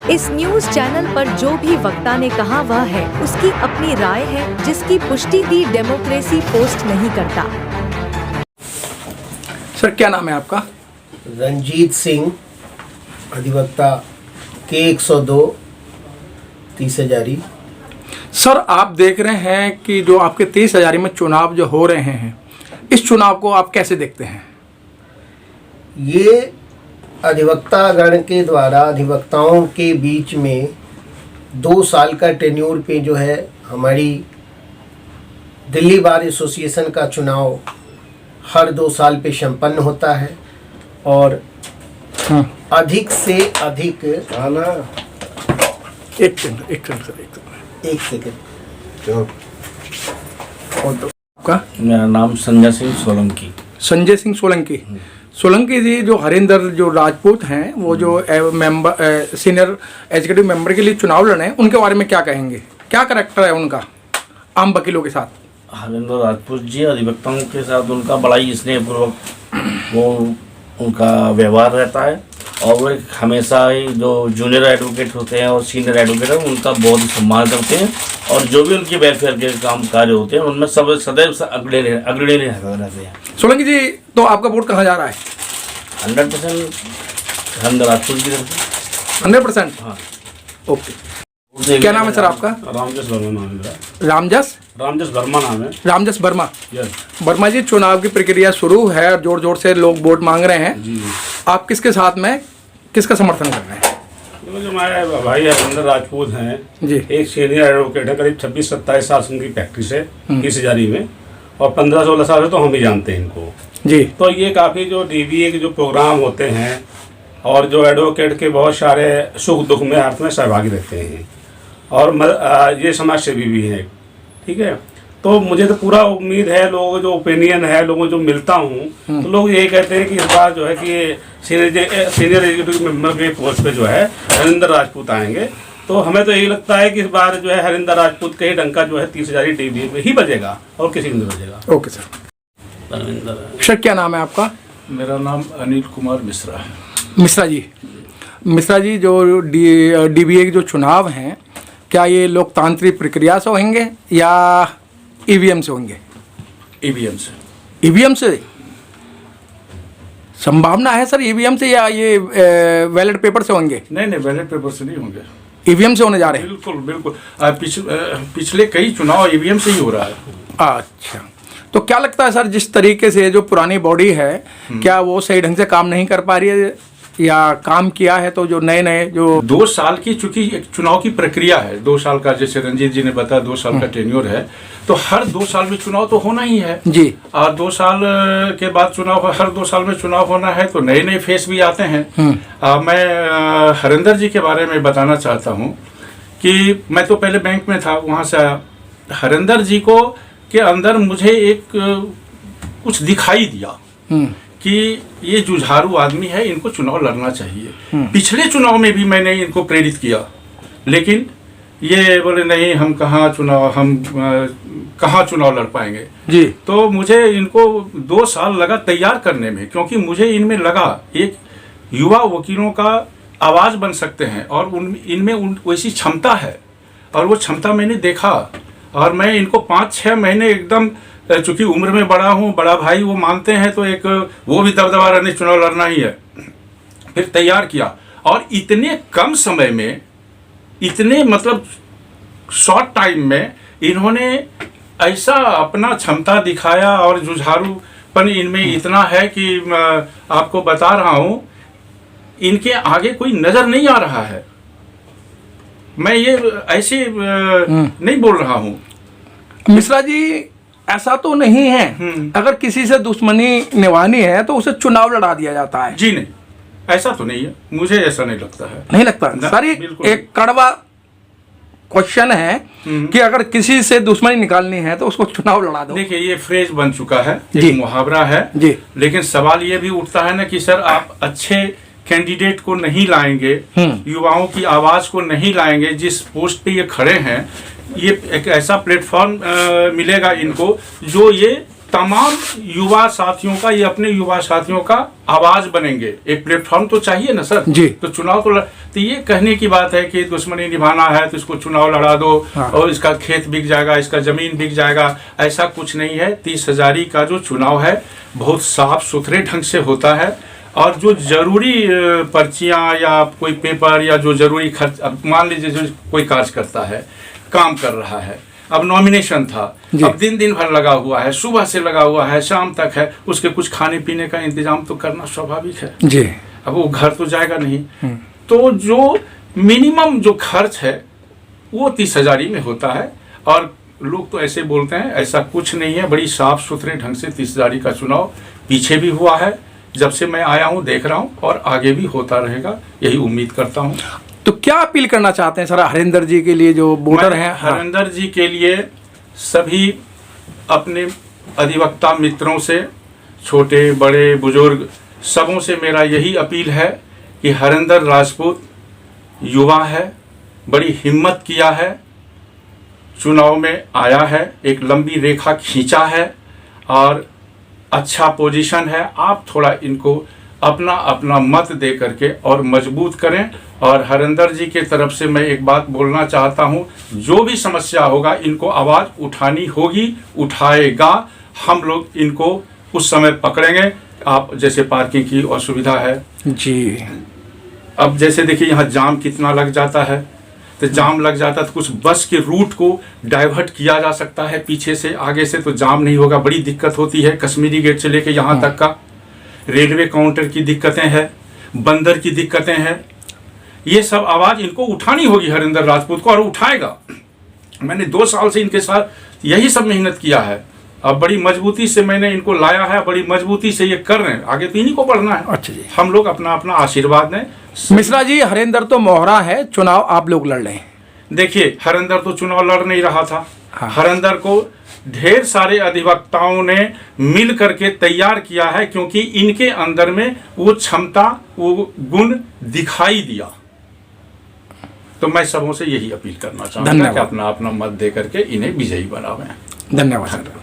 इस news channel पर जो भी वक्ता ने कहा वह है उसकी अपनी राय है, जिसकी पुष्टि दी डेमोक्रेसी पोस्ट नहीं करता। सर क्या नाम है आपका? रंजीत सिंह, अधिवक्ता K102 30 हजारी। सर आप देख रहे हैं कि जो आपके 30 हजारी में चुनाव जो हो रहे हैं, इस चुनाव को आप कैसे देखते हैं? ये अधिवक्तागण के द्वारा अधिवक्ताओं के बीच में 2 साल का टेन्योर पे जो है हमारी दिल्ली बार एसोसिएशन का चुनाव हर 2 साल पे संपन्न होता है और अधिक से अधिक एक सेकंड आपका? मेरा नाम संजय सिंह सोलंकी। संजय सिंह सोलंकी। सोलंकी जी, जो हरिंदर जो राजपूत हैं वो जो मेंबर सीनियर एग्जीक्यूटिव मेंबर के लिए चुनाव लड़े हैं, उनके बारे में क्या कहेंगे? क्या करैक्टर है उनका आम वकीलों के साथ? हरिंदर राजपूत जी अधिवक्ताओं के साथ उनका बड़ा ही स्नेहपूर्वक वो उनका व्यवहार रहता है और वो हमेशा ही जो जूनियर एडवोकेट होते हैं और सीनियर एडवोकेट हैं उनका बहुत सम्मान करते हैं और जो भी उनके वेलफेयर के काम कार्य होते हैं उनमें सब सदैव अग्रणी रहते हैं। सोलंकी जी, तो आपका वोट कहाँ जा रहा है? 100% हरिंदर राजपूत जी 100%? हाँ। ओके, क्या नाम है सर आपका? रामजस वर्मा नाम है मेरा। रामजस वर्मा नाम है। रामजस वर्मा। यस। वर्मा जी, चुनाव की प्रक्रिया शुरू है और जोर जोर से लोग वोट मांग रहे हैं जी। आप किसके साथ में, किसका समर्थन कर रहे हैं? जो हमारे भाई हरिंदर राजपूत हैं जी, एक सीनियर एडवोकेट है, करीब 26-27 साल से उनकी प्रैक्टिस है 30 हजारी में और 15-16 साल से तो हम ही जानते हैं इनको जी। तो ये काफ़ी जो DBA के जो प्रोग्राम होते हैं और जो एडवोकेट के बहुत सारे सुख दुख में अर्थ में सहभागी रहते हैं और ये समाज सेवी भी हैं, ठीक है। तो मुझे तो पूरा उम्मीद है, लोगों जो ओपिनियन है, लोगों जो मिलता हूँ तो लोग यही कहते हैं कि इस बार जो है कि सीनियर एग्जीक्यूटिव मेंबर के पोस्ट पे जो है हरिंदर राजपूत आएंगे। तो हमें तो यही लगता है कि इस बार जो है हरिंदर राजपूत का ही डंका जो है 30 हजारी DBA में ही बजेगा और किसी में नहीं बजेगा। Okay sir. सर क्या नाम है आपका? मेरा नाम अनिल कुमार मिश्रा है। मिश्रा जी, जो DBA के जो चुनाव हैं, क्या ये लोकतांत्रिक प्रक्रिया से होंगे या EVM से होंगे? EVM से संभावना है सर, EVM से या ये बैलेट पेपर से होंगे? नहीं, बैलेट पेपर से नहीं होंगे, EVM से होने जा रहे हैं। बिल्कुल। पिछले कई चुनाव EVM से ही हो रहा है। अच्छा, तो क्या लगता है सर, जिस तरीके से जो पुरानी बॉडी है क्या वो सही ढंग से काम नहीं कर पा रही है या काम किया है? तो जो नए जो 2 साल की चूंकि एक चुनाव की प्रक्रिया है, 2 साल का, जैसे रंजीत जी ने बताया 2 साल का टेन्योर है, तो हर 2 साल में चुनाव तो होना ही है जी। और 2 साल के बाद चुनाव, हर 2 साल में चुनाव होना है तो नए फेस भी आते हैं। मैं हरिंदर जी के बारे में बताना चाहता हूँ कि मैं तो पहले बैंक में था, वहाँ से आया। हरिंदर जी को के अंदर मुझे एक कुछ दिखाई दिया कि ये जुझारू आदमी है, इनको चुनाव लड़ना चाहिए। पिछले चुनाव में भी मैंने इनको प्रेरित किया, लेकिन ये बोले नहीं, हम कहाँ चुनाव लड़ पाएंगे जी। तो मुझे इनको 2 साल लगा तैयार करने में, क्योंकि मुझे इनमें लगा एक युवा वकीलों का आवाज़ बन सकते हैं और इनमें वैसी क्षमता है और वो क्षमता मैंने देखा और मैं इनको 5-6 महीने एकदम, चूंकि उम्र में बड़ा हूँ, बड़ा भाई वो मानते हैं, तो एक वो भी दबदबा रहने चुनाव लड़ना ही है, फिर तैयार किया। और इतने कम समय में, इतने मतलब शॉर्ट टाइम में इन्होंने ऐसा अपना क्षमता दिखाया और जुझारूपन इनमें इतना है कि आपको बता रहा हूँ, इनके आगे कोई नज़र नहीं आ रहा है। मैं ये ऐसे नहीं बोल रहा हूँ। मिश्रा जी, ऐसा तो नहीं है अगर किसी से दुश्मनी निभानी है तो उसे चुनाव लड़ा दिया जाता है। जी नहीं, ऐसा तो नहीं है, मुझे ऐसा नहीं लगता है। नहीं लगता ना, सर? बिल्कुल। एक कड़वा क्वेश्चन है कि अगर किसी से दुश्मनी निकालनी है तो उसको चुनाव लड़ा दो। देखिए ये फ्रेज बन चुका है, जी। एक मुहावरा है जी। लेकिन सवाल ये भी उठता है ना कि सर आप अच्छे कैंडिडेट को नहीं लाएंगे, युवाओं की आवाज को नहीं लाएंगे, जिस पोस्ट पे ये खड़े हैं, ये एक ऐसा प्लेटफॉर्म मिलेगा इनको जो ये तमाम युवा साथियों का, ये अपने युवा साथियों का आवाज बनेंगे। एक प्लेटफॉर्म तो चाहिए ना सर। जी। तो चुनाव तो ये कहने की बात है कि दुश्मनी निभाना है तो इसको चुनाव लड़ा दो। हाँ। और इसका खेत बिक जाएगा, इसका जमीन बिक जाएगा, ऐसा कुछ नहीं है। 30,000 का जो चुनाव है बहुत साफ सुथरे ढंग से होता है, और जो जरूरी पर्चियां या कोई पेपर या जो जरूरी खर्च, अब मान लीजिए जो कोई कार्यकर्ता है, काम कर रहा है, अब नॉमिनेशन था, अब दिन भर लगा हुआ है, सुबह से लगा हुआ है, शाम तक है, उसके कुछ खाने पीने का इंतजाम तो करना स्वाभाविक है जी। अब वो घर तो जाएगा नहीं, तो जो मिनिमम जो खर्च है वो 30,000 में होता है। और लोग तो ऐसे बोलते हैं, ऐसा कुछ नहीं है। बड़ी साफ सुथरे ढंग से 30,000 का चुनाव पीछे भी हुआ है, जब से मैं आया हूँ देख रहा हूँ, और आगे भी होता रहेगा, यही उम्मीद करता हूँ। तो क्या अपील करना चाहते हैं सर हरिंदर जी के लिए जो वोटर हैं? हरिंदर जी के लिए सभी अपने अधिवक्ता मित्रों से, छोटे बड़े बुजुर्ग सबों से मेरा यही अपील है कि हरिंदर राजपूत युवा है, बड़ी हिम्मत किया है, चुनाव में आया है, एक लंबी रेखा खींचा है और अच्छा पोजीशन है। आप थोड़ा इनको अपना अपना मत दे करके और मजबूत करें। और हरिंदर जी के तरफ से मैं एक बात बोलना चाहता हूं, जो भी समस्या होगा इनको आवाज़ उठानी होगी, उठाएगा, हम लोग इनको उस समय पकड़ेंगे। आप जैसे पार्किंग की असुविधा है जी, अब जैसे देखिए यहाँ जाम कितना लग जाता है, तो जाम लग जाता है तो कुछ बस के रूट को डाइवर्ट किया जा सकता है पीछे से, आगे से, तो जाम नहीं होगा। बड़ी दिक्कत होती है कश्मीरी गेट से लेके यहाँ तक का। रेलवे काउंटर की दिक्कतें हैं, बंदर की दिक्कतें हैं, ये सब आवाज़ इनको उठानी होगी हरिंदर राजपूत को, और उठाएगा। मैंने 2 साल से इनके साथ यही सब मेहनत किया है, अब बड़ी मजबूती से मैंने इनको लाया है, बड़ी मजबूती से ये कर रहे हैं, आगे तो इन्हीं को बढ़ना है। अच्छा जी। हम लोग अपना अपना आशीर्वाद दें। मिश्रा जी, हरिंदर तो मोहरा है, चुनाव आप लोग लड़ रहे हैं। देखिए हरिंदर तो चुनाव लड़ नहीं रहा था। हाँ। हरिंदर को ढेर सारे अधिवक्ताओं ने मिल करके तैयार किया है, क्योंकि इनके अंदर में वो क्षमता, वो गुण दिखाई दिया। तो मैं सबों से यही अपील करना चाहूंगा कि अपना अपना मत दे करके इन्हें विजयी बनावें। धन्यवाद सर।